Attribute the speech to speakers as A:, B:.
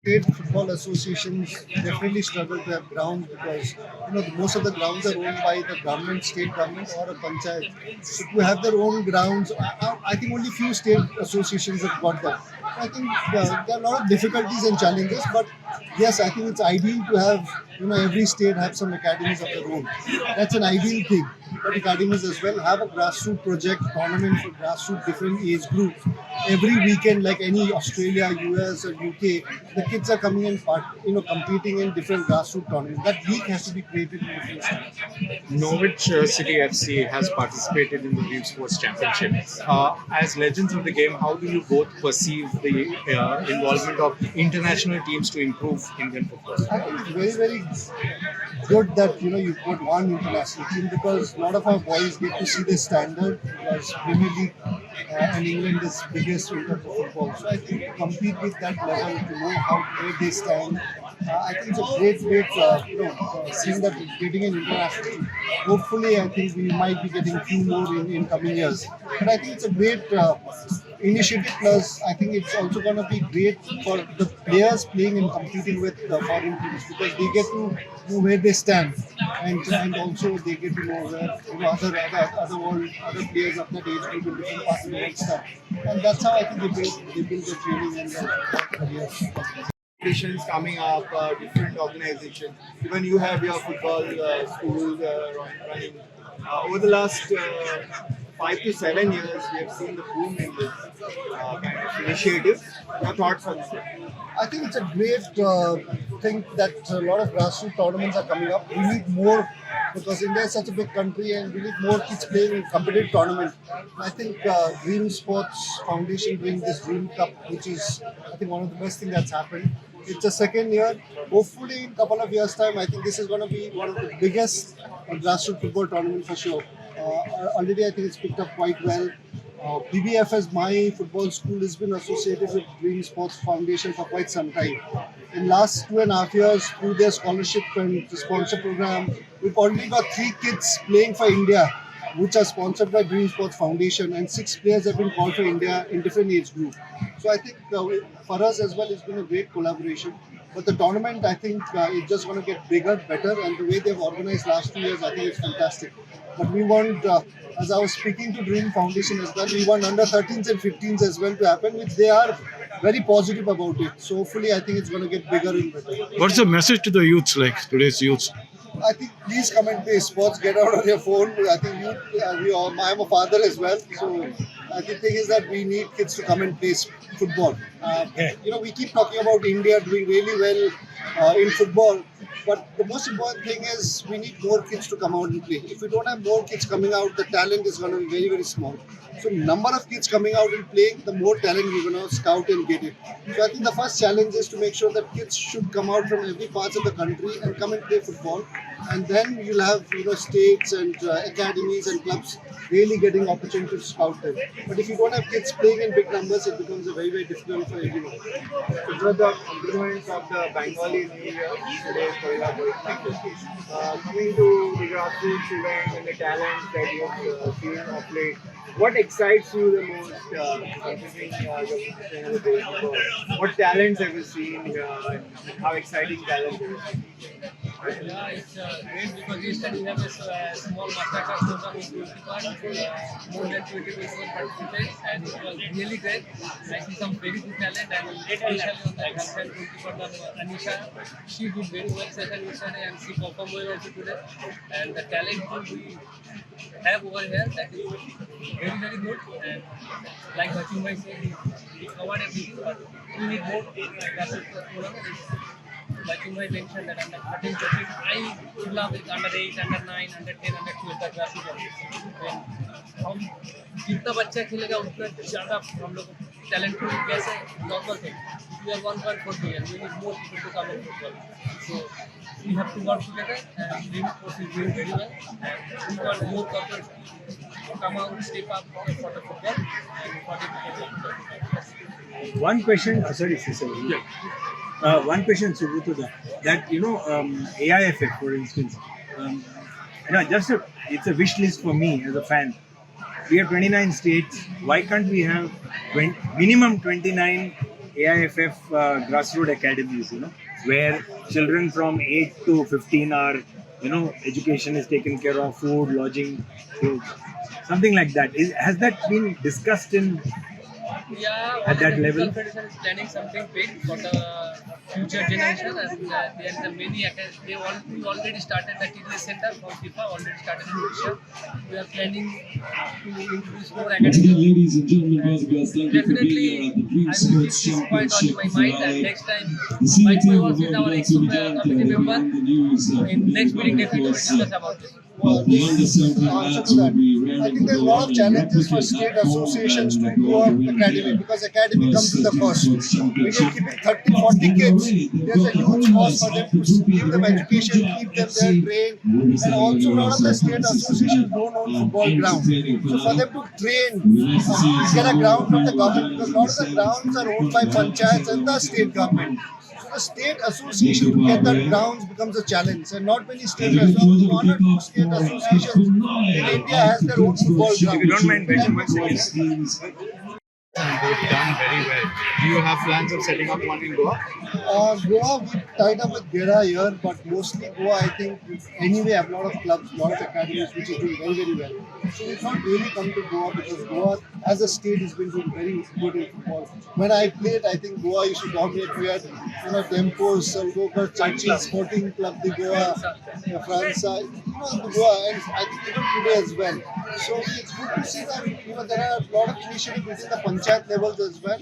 A: state football associations definitely struggle to have grounds because most of the grounds are owned by the government, state government or a panchayat. So to have their own grounds, I think only few state associations have got that. I think there are a lot of difficulties and challenges, but yes, I think it's ideal to have every state have some academies of their own. That's an ideal thing. But academies as well have a grassroots project tournament for grassroots different age groups. Every weekend, like any Australia, US or UK, the kids are coming and competing in different grassroots tournaments. That league has to be created in different states.
B: Norwich City FC has participated in the Dream Sports Championship. As legends of the game, how do you both perceive the involvement of international teams to improve Indian football?
A: I think it's very, very good that you've got one international team because a lot of our boys get to see the standard because Premier League and England is biggest in terms of football. So I think to compete with that level, to know where they stand, I think it's a great thing that we're getting an international team. Hopefully, I think we might be getting a few more in coming years. But I think it's a great initiative. Plus, I think it's also going to be great for the players playing and competing with the foreign teams because they get to know where they stand, and also they get to know where other players of that age group in different parts of the world stand. And that's how I think they build their training and their careers.
C: Competitions coming up, different organizations. Even you have your football schools running. Over the last 5 to 7 years, we have seen the boom in this kind of initiative. Your thoughts on this?
A: I think it's a great thing that a lot of grassroots tournaments are coming up. We need more because India is such a big country and we need more kids playing in competitive tournament. I think Dream Sports Foundation doing this Dream Cup, which is I think one of the best things that's happened. It's the second year. Hopefully, in a couple of years' time, I think this is going to be one of the biggest grassroots football tournament for sure. Already, I think it's picked up quite well. BBFS, my football school, has been associated with Dream Sports Foundation for quite some time. In last 2.5 years, through their scholarship and sponsor program, we've already got 3 kids playing for India, which are sponsored by Dream Sports Foundation, and 6 players have been called for India in different age groups. So I think for us as well, it's been a great collaboration. But the tournament, I think, it's just going to get bigger, better, and the way they've organized last 2 years, I think it's fantastic. But we want, as I was speaking to Dream Foundation as well, we want under 13s and 15s as well to happen, which they are very positive about it. So hopefully, I think it's going to get bigger and better.
D: What's the message to the youths, like today's youths?
A: I think please come and play sports. Get out of your phone. I think I'm a father as well, so the thing is that we need kids to come and play football. We keep talking about India doing really well in football, but the most important thing is we need more kids to come out and play. If we don't have more kids coming out, the talent is going to be very, very small. So number of kids coming out and playing, the more talent we're going to scout and get it. So I think the first challenge is to make sure that kids should come out from every part of the country and come and play football. And then you'll have states and academies and clubs really getting opportunity to scout them. But if you don't have kids playing in big numbers, it becomes a very, very difficult for everyone.
C: It was the compliments of the Bengali New Year today, coming to the grassroots event and the talents that you have seen of late. What excites you the most, considering your position in the baseball? What talents have you seen here? How exciting talent is it?
E: Yeah, it's great because yesterday we have a small masterclass program in Gomantak, more than 20 people participate, and it was really great. I see some very good talent, and especially on the girlfriend goalkeeper Anisha, she did very well session yesterday, and she performed well also today. And the talent we have over here, that is very, very good. And like Baichung Bhutia said, he covered everything, but we need more tournament. Baichung Bhutia mentioned that under 13, 14, I love it under 8, under 9, under 10, under 12 the grassroots. हम जितना बच्चा खेलेगा उतना ज़्यादा हम लोग talent को कैसे normal thing we are 1.4 billion we need more people to come in football so we have to work together and Dream Sports is doing very well and we want more corporates to come out step up for the football and for the
F: One question, sorry, Cecil. One question, Subhutuda, that AIFF, for instance, it's a wish list for me as a fan. We have 29 states. Why can't we have minimum 29 AIFF grassroots academies, where children from 8 to 15 are, education is taken care of, food, lodging, something like that. Has that been discussed in
E: Yeah,
F: at that
E: the
F: level?
E: Federation is planning something big for the future generation, and there is a many. We already started the TDS center from FIFA. Already started in Malaysia. We are planning to introduce more
G: Once again,
E: academies.
G: ladies and gentlemen, boys and girls, thank you for being
E: Definitely,
G: here at the
E: I
G: Dream
E: will keep
G: Sports
E: this point on
G: Championship
E: my mind, and
G: finale.
E: next time,
G: The senior
E: Baichung
G: team
E: was
G: of
E: with our
G: Gomantak TV
E: committee member.
G: in the news.
E: In next meeting, definitely we will
G: Of
E: discuss
G: course,
E: about this.
G: the under 17
A: Answer
G: lads
A: to
G: will
A: that.
G: be
A: I
G: raring
A: think
G: to
A: there's a
G: go
A: lot
G: on
A: of
G: and
A: challenges for
G: replicate
A: state
G: that gold
A: associations to
G: and
A: grow
G: go
A: up
G: to win
A: academy
G: again.
A: because academy comes with a
G: Dream
A: cost.
G: Sports
A: When you're
G: Championship.
A: keeping 30, 40 kids, there's a huge cost for them to give them education, keep them there trained, and also a lot of the state associations don't own football ground. So for them to train, get a ground from the government because a lot of the grounds are owned by panchayats and the state government. So the state association to get that grounds becomes a challenge, and not many state associations, one or two state associations in India has their own football ground.
F: If you don't mind, Baichung, one second.
B: And they've done very well. Do you have plans of setting up one in Goa?
A: Goa, we tied up with Gera here, but mostly Goa, I think, anyway, have a lot of clubs, a lot of academies which is doing very, very well. So we've not really come to Goa because Goa, as a state, has been doing very good in football. When I played, I think Goa used to dominate. We had, Tempos, Salgokar, Churchill, Sporting Club, the Goa, France, the Goa, and I think even today as well. So it's good to see that, there are a lot of initiatives within the panchayat levels as well.